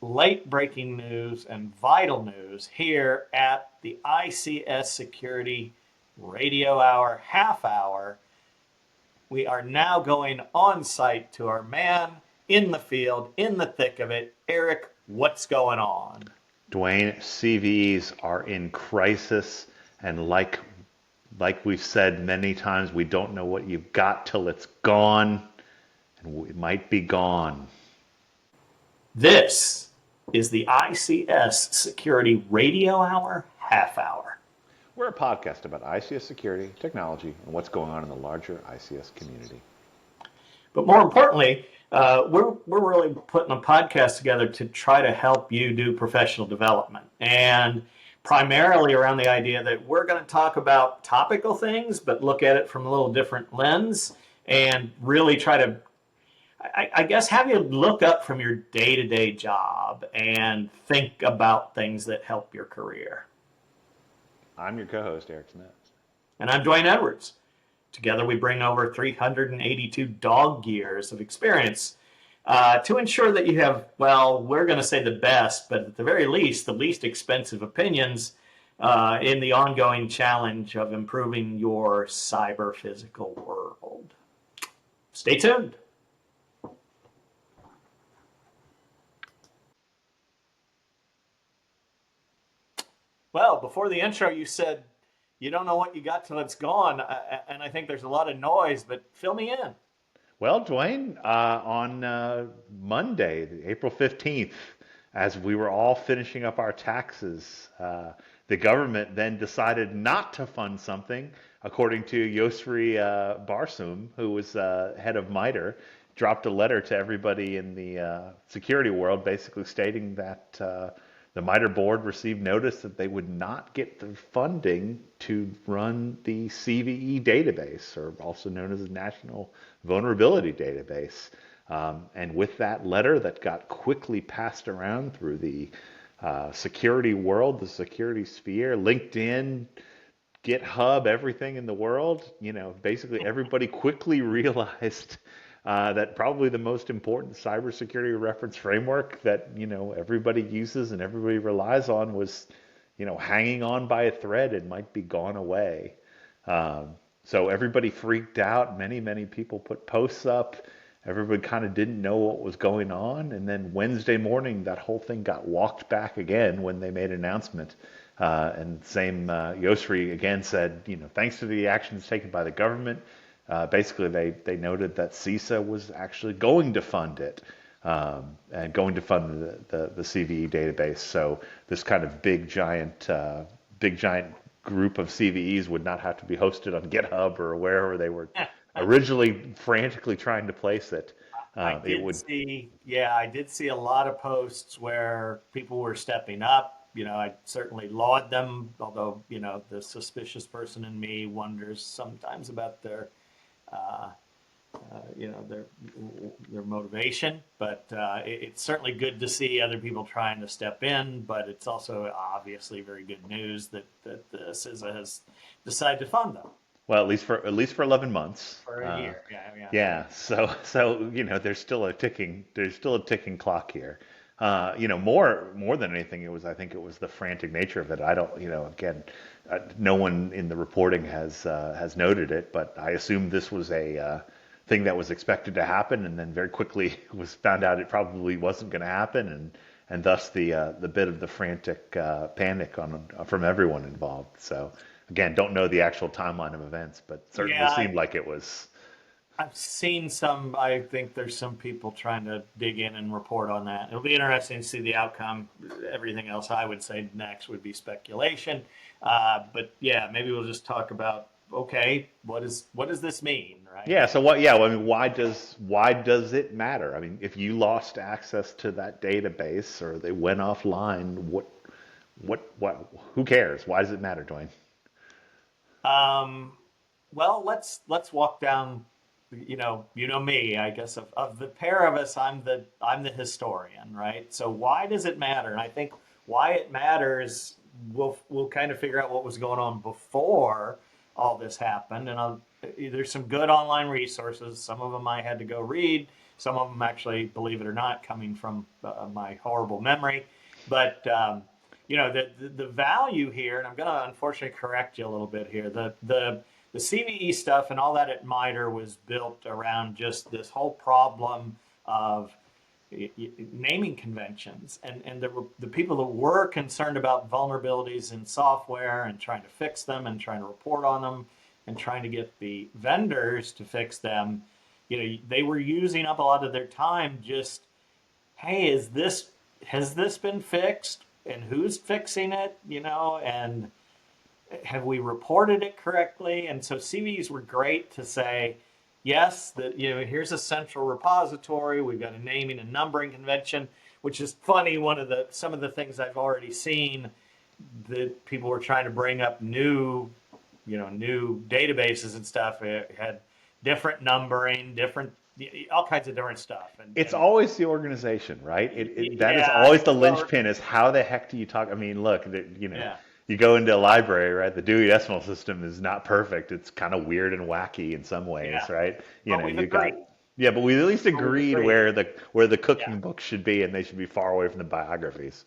late breaking news and vital news here at the ICS Security Radio Hour half hour. We are now going on site to our man in the field, in the thick of it. Eric, what's going on? Dwayne, CVEs are in crisis, and like we've said many times, we don't know what you've got till it's gone, and it might be gone. This is the ICS Security Radio Hour half hour. We're a podcast about ICS security, technology, and what's going on in the larger ICS community. But more importantly, we're really putting a podcast together to try to help you do professional development, and primarily around the idea that we're going to talk about topical things, but look at it from a little different lens, and really try to, I guess, have you look up from your day-to-day job and think about things that help your career. I'm your co-host, Eric Smith. And I'm Dwayne Edwards. Together we bring over 382 dog years of experience to ensure that you have, well, we're going to say the best, but at the very least, the least expensive opinions in the ongoing challenge of improving your cyber physical world. Stay tuned. Well, before the intro, you said you don't know what you got till it's gone, and I think there's a lot of noise, but fill me in. Well, Dwayne, on Monday, April 15th, as we were all finishing up our taxes, the government then decided not to fund something, according to Yosri Barsum, who was head of MITRE, dropped a letter to everybody in the security world basically stating that the MITRE board received notice that they would not get the funding to run the CVE database, or also known as the National Vulnerability Database. And with that letter that got quickly passed around through the security world, the security sphere, LinkedIn, GitHub, everything in the world, basically everybody quickly realized that probably the most important cybersecurity reference framework that everybody uses and everybody relies on was hanging on by a thread and might be gone away. So everybody freaked out. Many people put posts up. Everybody kind of didn't know what was going on. And then Wednesday morning, that whole thing got walked back again when they made an announcement. And same Yosri again said, thanks to the actions taken by the government, basically they noted that CISA was actually going to fund it and going to fund the CVE database. So this kind of big giant group of CVEs would not have to be hosted on GitHub or wherever they were originally frantically trying to place it. I did see a lot of posts where people were stepping up. I certainly laud them, although, the suspicious person in me wonders sometimes about their their motivation, but it's certainly good to see other people trying to step in. But it's also obviously very good news that the CISA has decided to fund them Well, at least for 11 months. for a year. Yeah. Yeah. So there's still a ticking clock here. More than anything, I think it was the frantic nature of it. I don't, again, no one in the reporting has noted it, but I assume this was a thing that was expected to happen, and then very quickly was found out it probably wasn't going to happen, and thus the bit of the frantic panic from everyone involved. So again, don't know the actual timeline of events, but certainly Yeah, seemed like it was. I've seen some. I think there's some people trying to dig in and report on that. It'll be interesting to see the outcome. Everything else I would say next would be speculation. But yeah, maybe we'll just talk about, okay, what does this mean, right? Yeah. So what? Yeah. Well, I mean, why does it matter? I mean, if you lost access to that database or they went offline, what? Who cares? Why does it matter, Dwayne? Um, well, let's walk down. You know me. I guess of the pair of us, I'm the historian, right? So why does it matter? And I think why it matters, we'll kind of figure out what was going on before all this happened. And there's some good online resources. Some of them I had to go read. Some of them actually, believe it or not, coming from my horrible memory. But the value here, and I'm going to unfortunately correct you a little bit here. The CVE stuff and all that at MITRE was built around just this whole problem of naming conventions, and the people that were concerned about vulnerabilities in software and trying to fix them and trying to report on them and trying to get the vendors to fix them. They were using up a lot of their time just, hey, has this been fixed, and who's fixing it, and have we reported it correctly? And so CVEs were great to say, yes, here's a central repository. We've got a naming and numbering convention, which is funny. Some of the things I've already seen that people were trying to bring up new databases and stuff. It had different numbering, all kinds of different stuff. It's always the organization, right? That is always the linchpin. Is how the heck do you talk? I mean, look, Yeah. you go into a library, right? The Dewey Decimal System is not perfect. It's kind of weird and wacky in some ways, Yeah. right? But we've agreed. Yeah, but we at least agreed where the cooking Yeah. book should be, and they should be far away from the biographies.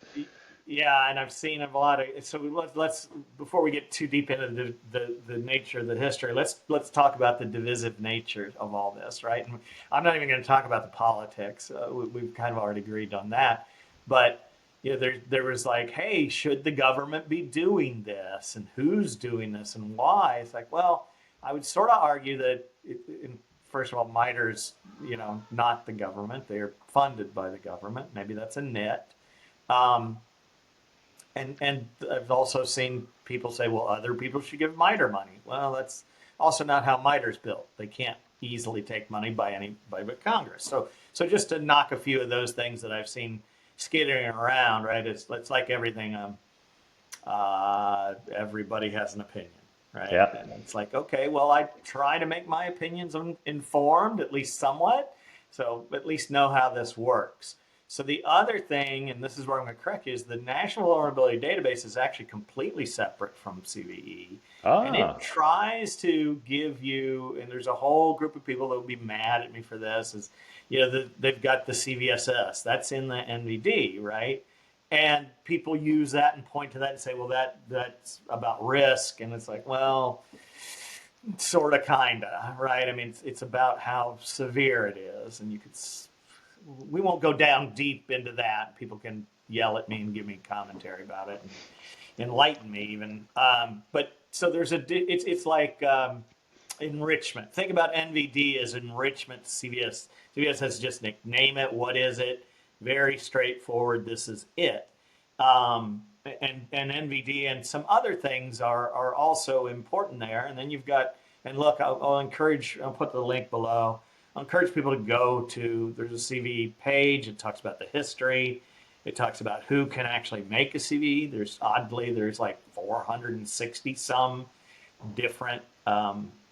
Yeah, and I've seen a lot of. So let's before we get too deep into the nature of the history, let's talk about the divisive nature of all this, right? And I'm not even going to talk about the politics. We've kind of already agreed on that, but there was like, hey, should the government be doing this, and who's doing this, and why? It's like, well, I would sort of argue that first of all, MITRE's not the government; they are funded by the government. Maybe that's a nit. And I've also seen people say, well, other people should give MITRE money. Well, that's also not how MITRE's built. They can't easily take money by anybody but Congress. So just to knock a few of those things that I've seen skittering around, right? It's like everything. Everybody has an opinion, right? Yeah. And it's like, okay, well, I try to make my opinions informed, at least somewhat. So at least know how this works. So the other thing, and this is where I'm going to correct you, is the National Vulnerability Database is actually completely separate from CVE. And it tries to give you, and there's a whole group of people that will be mad at me for this, is, they've got the CVSS. That's in the NVD, right? And people use that and point to that and say, well, that's about risk. And it's like, well, sort of, kind of, right? I mean, it's about how severe it is. And we won't go down deep into that. People can yell at me and give me commentary about it and enlighten me even. But so it's like enrichment. Think about NVD as enrichment to CVS. CVS has just name it. What is it? Very straightforward. This is it. And NVD and some other things are also important there. And then you've got, and look, I'll put the link below. I encourage people to go to, there's a CVE page. It talks about the history. It talks about who can actually make a CVE. There's like 460 some different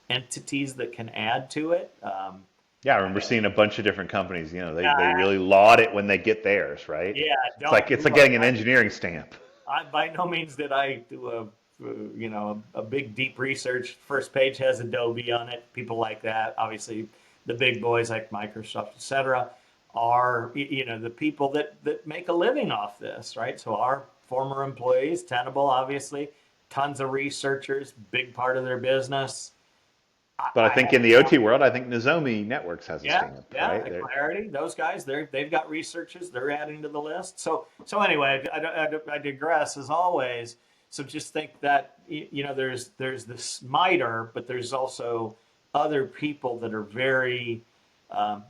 entities that can add to it. Yeah, I remember seeing a bunch of different companies. They really laud it when they get theirs, right? Yeah, It's like getting an engineering stamp. By no means did I do a big deep research. First page has Adobe on it. People like that, obviously. The big boys like Microsoft, et cetera, are the people that make a living off this, right? So our former employees, Tenable, obviously, tons of researchers, big part of their business. But I think in the OT world, I think Nozomi Networks has a stamp, right? Clarity, those guys, they've got researchers, they're adding to the list. So anyway, I digress as always. So just think that there's this MITRE, but there's also other people that are very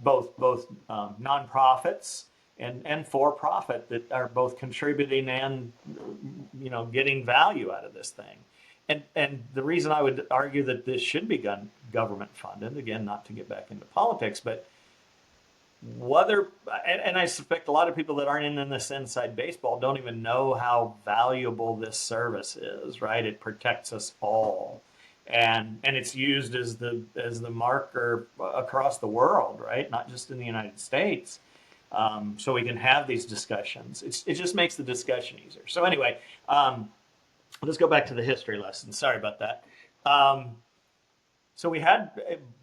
both nonprofits and for profit that are both contributing and getting value out of this thing. And the reason I would argue that this should be government funded, again, not to get back into politics, but whether, and I suspect a lot of people that aren't in this inside baseball don't even know how valuable this service is, right? It protects us all. And it's used as the marker across the world, right? Not just in the United States. So we can have these discussions. It just makes the discussion easier. So anyway, let's go back to the history lesson. Sorry about that. So we had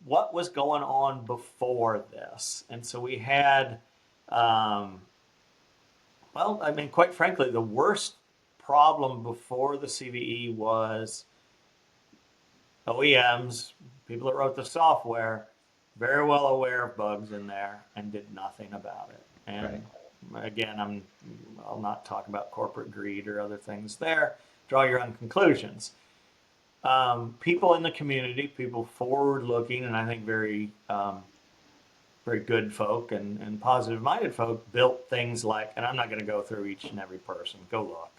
what was going on before this, and so we had, um, well, I mean, quite frankly, the worst problem before the CVE was OEMs, people that wrote the software, very well aware of bugs in there and did nothing about it. Right. And again, I'll not talk about corporate greed or other things there. Draw your own conclusions. People in the community, people forward looking, and I think very good folk and positive minded folk built things like, and I'm not going to go through each and every person, go look.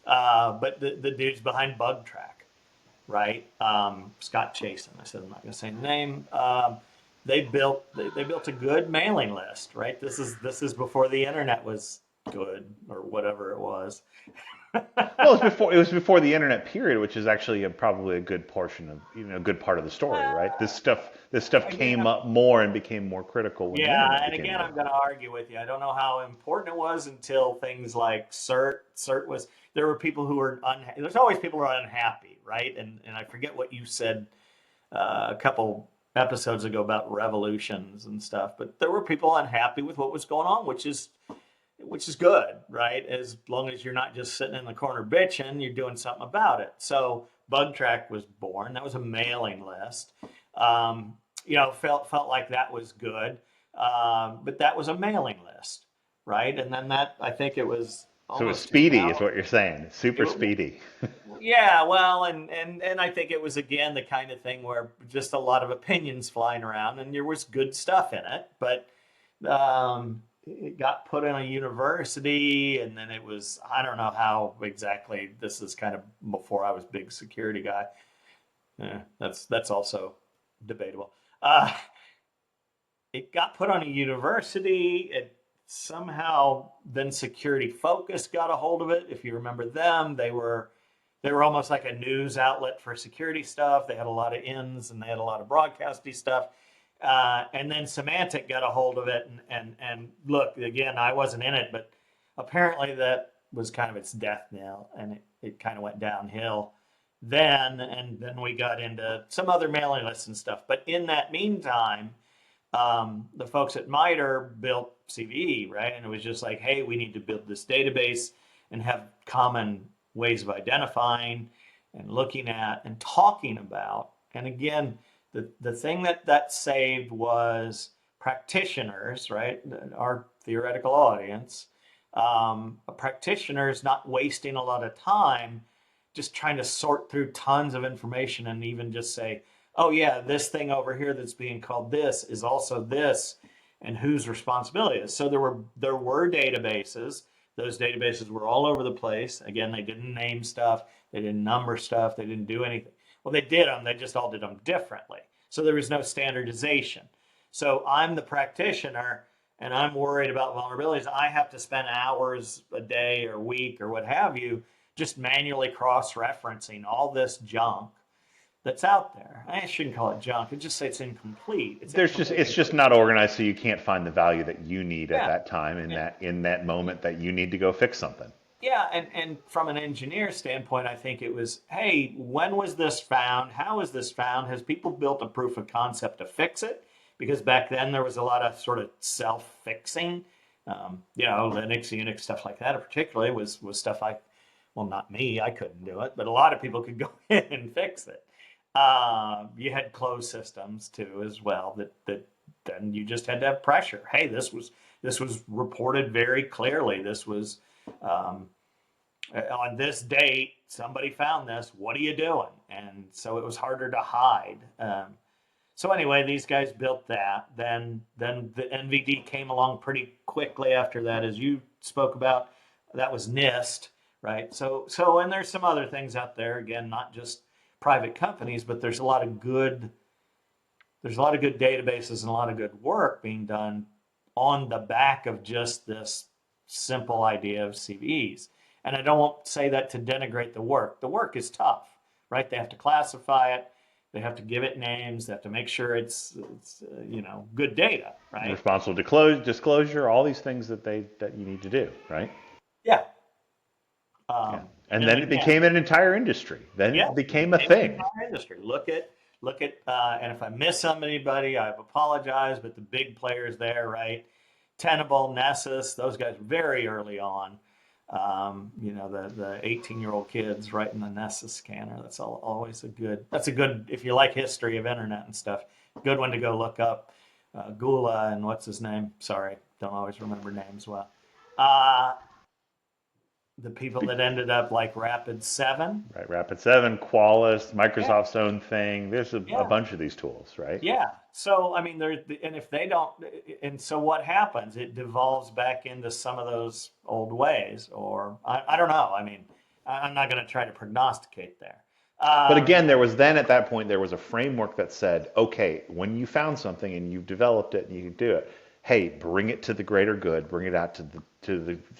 But the dudes behind Bug Track, right? Scott Chasen, I said I'm not going to say the name. They built a good mailing list, right? This is before the internet was good or whatever it was. Well, it was before the internet period, which is actually probably a good portion of a good part of the story, right? This stuff came Again, up more and became more critical when the yeah, internet and became again, I'm available. going to argue with you. I don't know how important it was until things like CERT. CERT was there were people who were unhappy. There's always people who are unhappy, right? And I forget what you said a couple episodes ago about revolutions and stuff, but there were people unhappy with what was going on, which is good, right? As long as you're not just sitting in the corner bitching, you're doing something about it. So Bug Track was born. That was a mailing list. Um, felt like that was good, but that was a mailing list, right? And then that I think it was So it was almost speedy, is 2000. what you're saying. Super It, speedy. yeah, well, and I think it was again the kind of thing where just a lot of opinions flying around, and there was good stuff in it, but it got put in a university, and then it was I don't know how exactly. This is kind of before I was big security guy. Yeah, that's also debatable. Uh, it got put on a university. It somehow then Security Focus got a hold of it. If you remember them, they were almost like a news outlet for security stuff. They had a lot of ins and they had a lot of broadcasty stuff. And then Symantec got a hold of it. And look, again, I wasn't in it, but apparently that was kind of its death knell, and it kind of went downhill then. And then we got into some other mailing lists and stuff. But in that meantime, the folks at MITRE built CVE, right? And it was just like, hey, we need to build this database and have common ways of identifying and looking at and talking about. And again, the thing that saved was practitioners, right? Our theoretical audience, practitioners not wasting a lot of time just trying to sort through tons of information and even just say, oh yeah, this thing over here that's being called this is also this, and whose responsibility is. So there were databases. Those databases were all over the place. Again, they didn't name stuff, they didn't number stuff, they didn't do anything. Well, they did them. They just all did them differently. So there was no standardization. So I'm the practitioner, and I'm worried about vulnerabilities. I have to spend hours a day or week or what have you just manually cross-referencing all this junk that's out there. I shouldn't call it junk. It just say it's incomplete. It's It's incomplete. just not organized, so you can't find the value that you need at Yeah. that time And, in that moment that you need to go fix something. yeah, and from an engineer standpoint, I think it was, hey, when was this found? How was this found? Has people built a proof of concept to fix it? Because back then there was a lot of sort of self-fixing. Linux, Unix, stuff like that, particularly was stuff well, not me, I couldn't do it, but a lot of people could go in and fix it. You had closed systems too, as well. That then you just had to have pressure. Hey, this was reported very clearly. This was um, on this date. Somebody found this. What are you doing? And so it was harder to hide. So anyway, these guys built that. Then the NVD came along pretty quickly after that, as you spoke about. That was NIST, right? So and there's some other things out there. Again, not just private companies, but there's a lot of good databases and a lot of good work being done on the back of just this simple idea of CVEs. And I don't say that to denigrate the work. The work is tough, right? They have to classify it. They have to give it names. They have to make sure it's good data, right? Responsible disclosure, all these things that you need to do, right? Yeah. Yeah. Um, And and then it again, became an entire industry. Then yeah, it became a became an thing. entire industry. Look at look at, and if I miss anybody, I apologize, but the big players there, right? Tenable, Nessus, those guys very early on. The 18-year-old kids writing the Nessus scanner. Always that's a good, if you like history of internet and stuff, good one to go look up. Gula and what's his name? Sorry, don't always remember names well. The people that ended up like Rapid7. Right, Rapid7, Qualys, Yeah, Microsoft's own thing. There's a yeah. bunch of these tools, right? Yeah. So, I mean, and if they don't, and so what happens? It devolves back into some of those old ways, or I don't know. I mean, I'm not going to try to prognosticate there. But Um, again, there was then at that point there was a framework that said, okay, when you found something and you've developed it and you can do it, hey, bring it to the greater good, bring it out to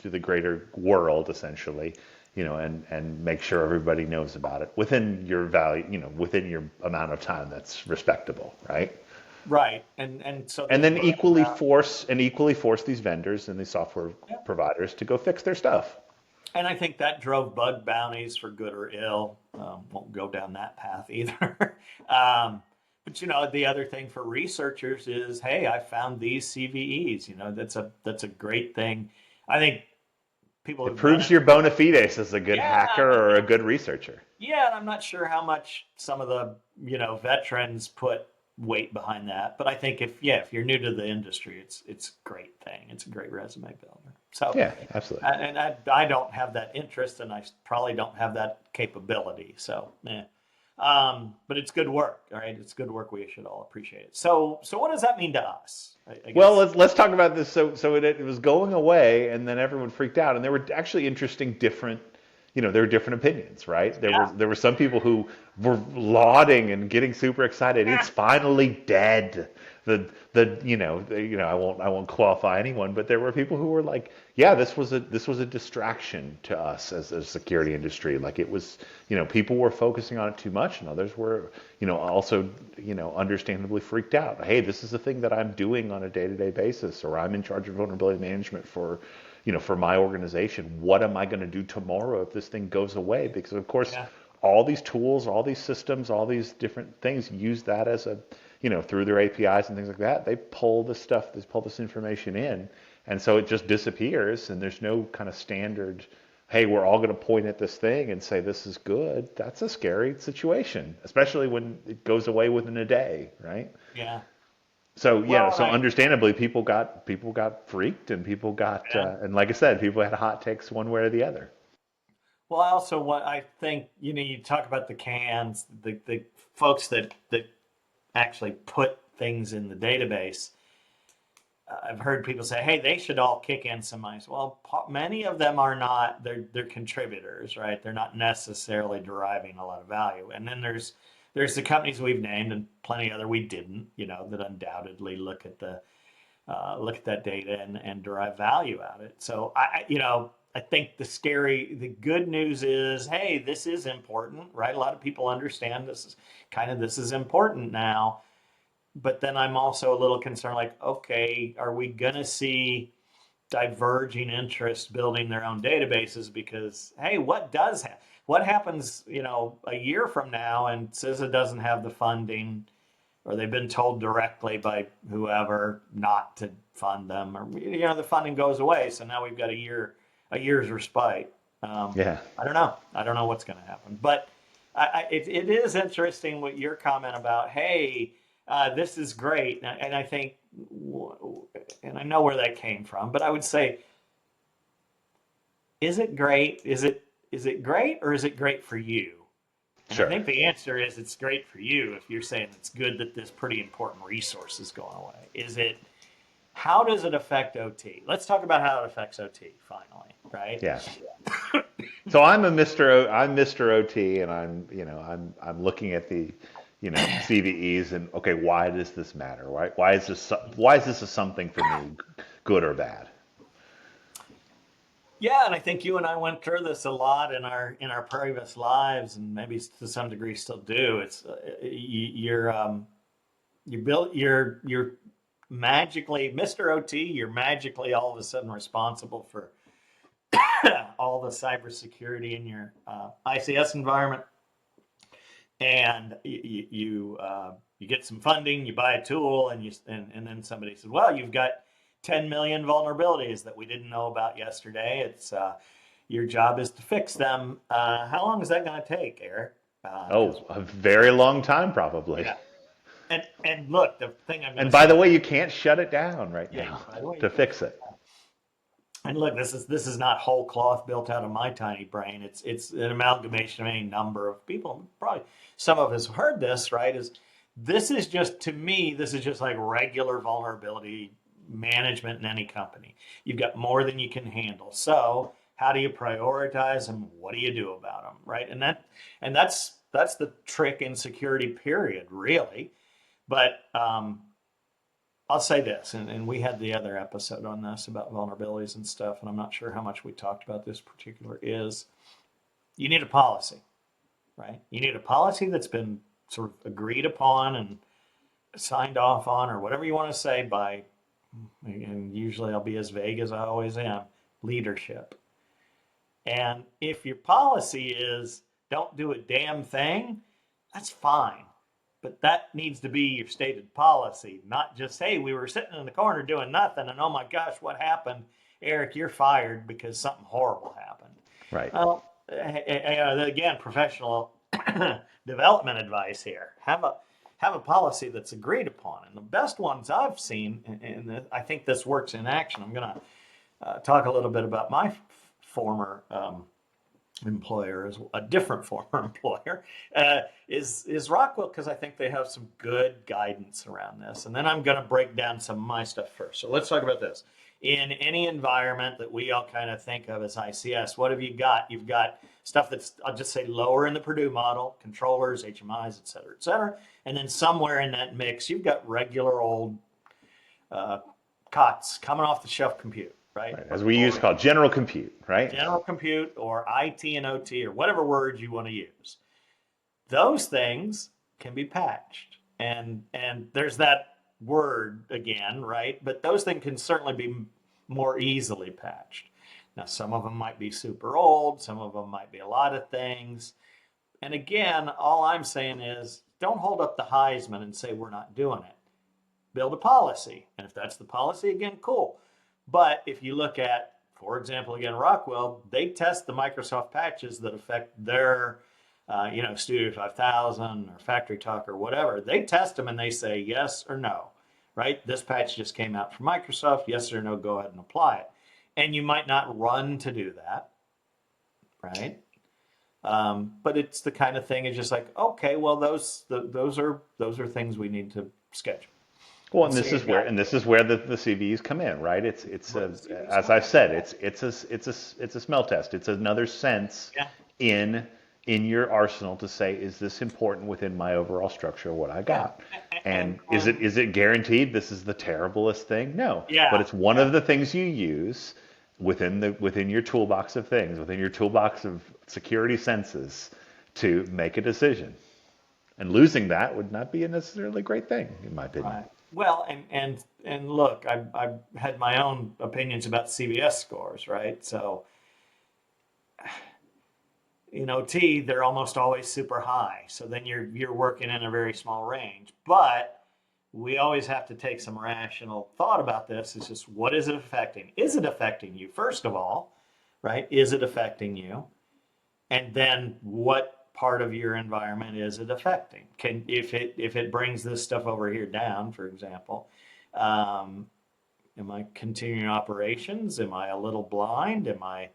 the greater world essentially, and make sure everybody knows about it within your value, within your amount of time that's respectable, right? right. And so And this then book about, equally force these vendors and these software yeah. providers to go fix their stuff. And I think that drove bug bounties for good or ill. Won't go down that path either. But the other thing for researchers is, hey, I found these CVEs. That's a great thing. I think people It who've done proves it. your bona fides as a good Yeah, hacker or a good researcher. yeah, and I'm not sure how much some of the veterans put weight behind that, but I think if you're new to the industry, it's a great thing. It's a great resume builder. So, Yeah, absolutely. and I don't have that interest, and I probably don't have that capability. So, but it's good work. All right, it's good work. We should all appreciate it. So what does that mean to us? I Well, guess. let's talk about this. So it was going away, and then everyone freaked out, and there were actually interesting, different, there were different opinions, right? Yeah, There were some people who were lauding and getting super excited. It's finally dead. I won't qualify anyone, but there were people who were like, yeah, this was a distraction to us as a security industry. Like it was, people were focusing on it too much, and others were, also, understandably freaked out. Hey, this is a thing that I'm doing on a day-to-day basis, or I'm in charge of vulnerability management for my organization. What am I going to do tomorrow if this thing goes away? Because of course, yeah, all these tools, all these systems, all these different things use that as a, through their APIs and things like that. They pull they pull this information in, and so it just disappears, and there's no kind of standard. Hey, we're all going to point at this thing and say this is good. That's a scary situation, especially when it goes away within a day, right? yeah. So yeah, Well, so understandably, people got freaked, and people got, yeah. and like I said, people had hot takes one way or the other. Well, also what I think, you talk about the cans, the folks that actually put things in the database. I've heard people say, "Hey, they should all kick in some ice." Well, many of them are not. They're contributors, right? They're not necessarily deriving a lot of value. And then there's the companies we've named, and plenty other we didn't, that undoubtedly look at that data and derive value out of it. So I think the good news is, hey, this is important, right? A lot of people understand this is important now. But then I'm also a little concerned, like, okay, are we gonna see diverging interests building their own databases? Because hey, what happens, a year from now, and CISA doesn't have the funding, or they've been told directly by whoever not to fund them, or the funding goes away. So now we've got a year's respite. Yeah. I don't know what's going to happen, but it is interesting what your comment about. Hey, this is great, and I think, and I know where that came from, but I would say, is it great? Is it great, or is it great for you? And I Sure. think the answer is it's great for you if you're saying it's good that this pretty important resource is going away. How does it affect OT? Let's talk about how it affects OT finally, right? Yeah. So I'm Mr. OT, and I'm looking at the, CVEs, and okay, why does this matter? Why is this a something for me, good or bad? Yeah, and I think you and I went through this a lot in our previous lives, and maybe to some degree still do. It's you're magically Mr. OT. You're magically all of a sudden responsible for all the cybersecurity in your ICS environment. and you get some funding, you buy a tool, and then somebody says, well, you've got 10 million vulnerabilities that we didn't know about yesterday. It's your job is to fix them. How long is that going to take, Eric? Oh, a very long time, probably. Yeah, and look, the thing I'm going And to by say, the way, you can't shut it down right yeah, now by the way, you to can't. fix it. And look, this is not whole cloth built out of my tiny brain. It's an amalgamation of any number of people. Probably some of us have heard this, right? This is just, to me, this is just like regular vulnerability management in any company. You've got more than you can handle. So how do you prioritize them? What do you do about them, right? And that's the trick in security, period, really. But I'll say this, and we had the other episode on this about vulnerabilities and stuff, and I'm not sure how much we talked about this particular is you need a policy, right? You need a policy that's been sort of agreed upon and signed off on, or whatever you want to say, by, and usually I'll be as vague as I always am, leadership. And if your policy is don't do a damn thing, that's fine. But that needs to be your stated policy, not just, hey, we were sitting in the corner doing nothing, and oh my gosh, what happened? Eric, you're fired because something horrible happened. Right. Well, again, professional development advice here. Have a policy that's agreed upon. And the best ones I've seen, and I think this works in action. I'm going to talk a little bit about my former employer, is a different former employer, is Rockwell, because I think they have some good guidance around this. And then I'm going to break down some of my stuff first. So let's talk about this. In any environment that we all kind of think of as ICS, what have you got? You've got stuff that's, I'll just say, lower in the Purdue model, controllers, HMIs, et cetera, et cetera. And then somewhere in that mix, you've got regular old COTS, coming off the shelf compute, right? Right. As we use called general compute, right? General compute, or IT and OT, or whatever words you want to use. Those things can be patched. And there's that word again, right? But those things can certainly be more easily patched. Now, some of them might be super old, some of them might be a lot of things. And again, all I'm saying is don't hold up the Heisman and say we're not doing it. Build a policy. And if that's the policy, again, cool. But if you look at, for example, again, Rockwell, they test the Microsoft patches that affect their, Studio 5000 or Factory Talk or whatever. They test them and they say yes or no, right? This patch just came out from Microsoft. Yes or no, go ahead and apply it. And you might not run to do that, right? But it's the kind of thing, it's just like, okay, well, those are things we need to schedule. Well, and this is where the CVEs come in, right? As I've said, it's a smell test. It's another sense Yeah. in your arsenal to say, is this important within my overall structure of what I got? And is it guaranteed this is the terriblest thing? No. Yeah. But it's one of the things you use within your toolbox of things, within your toolbox of security senses to make a decision. And losing that would not be a necessarily great thing, in my opinion. Right. Well, and look, I've had my own opinions about CVS scores, right? So, they're almost always super high. So then you're working in a very small range. But we always have to take some rational thought about this. It's just, what is it affecting? Is it affecting you? First of all, right? Is it affecting you? And then what part of your environment is it affecting? If it brings this stuff over here down, for example, am I continuing operations? Am I a little blind? Am I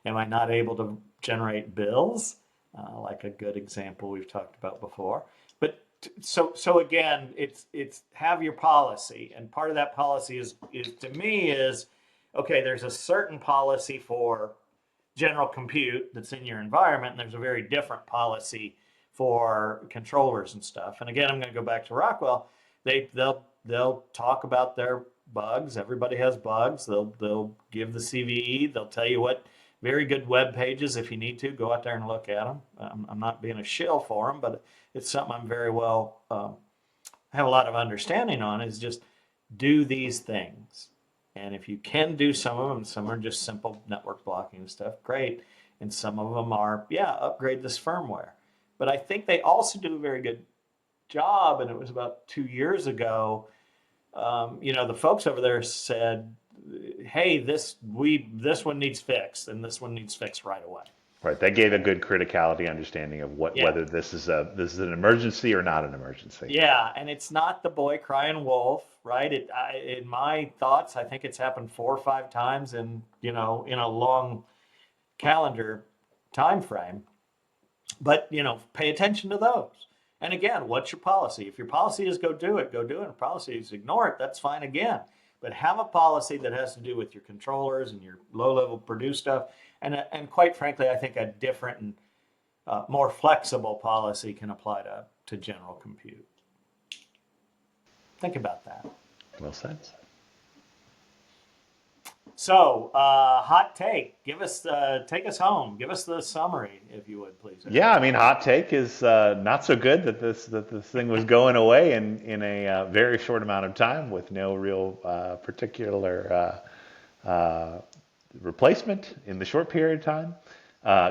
not able to generate bills? Like a good example we've talked about before. But so again, it's have your policy, and part of that policy is to me is, okay, there's a certain policy for general compute that's in your environment, and there's a very different policy for controllers and stuff. And again, I'm going to go back to Rockwell. They'll talk about their bugs. Everybody has bugs. They'll give the CVE. They'll tell you what very good web pages, if you need to, go out there and look at them. I'm not being a shill for them, but it's something I'm very well have a lot of understanding on, is just do these things. And if you can do some of them, some are just simple network blocking and stuff, great. And some of them are, upgrade this firmware. But I think they also do a very good job, and it was about 2 years ago. The folks over there said, "Hey, this one needs fixed, and this one needs fixed right away." Right. They gave a good criticality understanding of Yeah, whether this is an emergency or not an emergency. yeah, and it's not the boy crying wolf, right? In my thoughts, I think it's happened 4 or 5 times in a long calendar time frame. But pay attention to those. And again, what's your policy? If your policy is go do it, go do it. If policy is ignore it, that's fine again. But have a policy that has to do with your controllers and your low-level Purdue stuff. And quite frankly, I think a different and more flexible policy can apply to general compute. Think about that. Well said. So, hot take. Take us home. Give us the summary, if you would, please. Yeah, I mean, hot take is not so good that this thing was going away in a very short amount of time with no real particular replacement in the short period of time.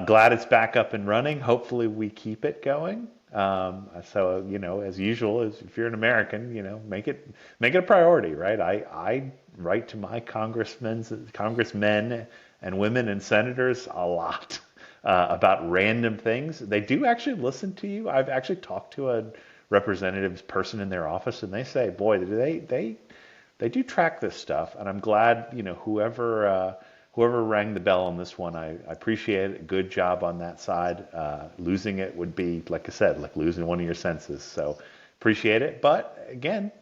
Glad it's back up and running. Hopefully, we keep it going. So as usual, if you're an American, make it a priority, right? I write to my congressmen and women and senators a lot about random things. They do actually listen to you. I've actually talked to a representatives person in their office, and they say, boy, they do track this stuff, and I'm glad whoever rang the bell on this one. I appreciate it. Good job on that side. Losing it would be, like I said, like losing one of your senses. So appreciate it. But again,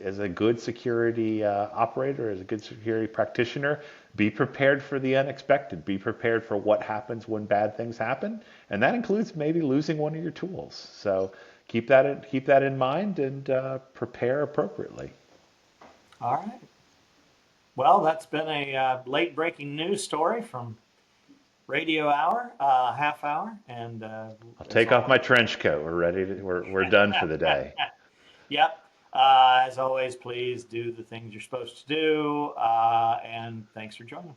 as a good security operator, as a good security practitioner, be prepared for the unexpected. Be prepared for what happens when bad things happen, and that includes maybe losing one of your tools. So keep that in mind and prepare appropriately. All right. Well, that's been a late breaking news story from Radio Hour, half hour, and I'll take off my trench coat. We're ready. We're done for the day. Yep. As always, please do the things you're supposed to do, and thanks for joining.